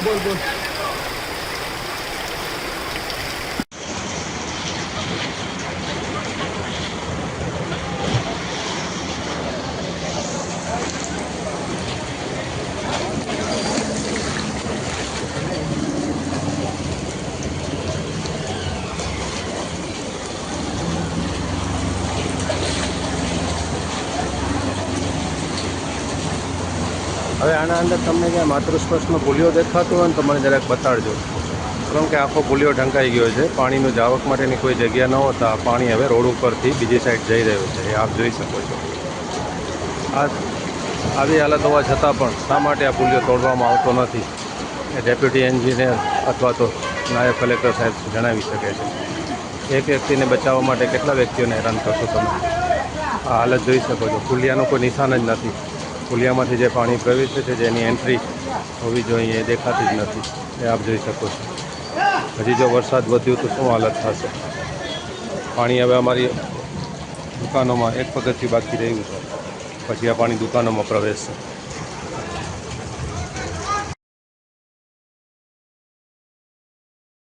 બોલ બોલ. હવે આના અંદર તમને જ્યાં માતૃસ્પર્શનો પુલિયો દેખાતો હોય ને તો મને જરાક બતાડજો, કારણ કે આખો પુલિયો ઢંકાઈ ગયો છે. પાણીનું જાવક માટેની કોઈ જગ્યા ન હોતા પાણી હવે રોડ ઉપરથી બીજી સાઈડ જઈ રહ્યું છે, એ આપ જોઈ શકો છો. આવી હાલત હોવા છતાં પણ શા માટે આ પુલિયો તોડવામાં આવતો નથી એ ડેપ્યુટી એન્જિનિયર અથવા તો નાયબ કલેક્ટર સાહેબ જણાવી શકે છે. એક વ્યક્તિને બચાવવા માટે કેટલા વ્યક્તિઓને હેરાન કરશો તમે? આ હાલત જોઈ શકો છો. પુલિયાનું કોઈ નિશાન જ નથી. પુલિયામાંથી જે પાણી પ્રવેશે છે, જેની એન્ટ્રી હોવી જોઈએ એ દેખાતી જ નથી, એ આપ જોઈ શકો છો. હજી જો વરસાદ વધ્યું તો શું હાલત થશે? પાણી હવે અમારી દુકાનોમાં એક પગથિયું બાકી રહ્યું છે, પછી આ પાણી દુકાનોમાં પ્રવેશશે.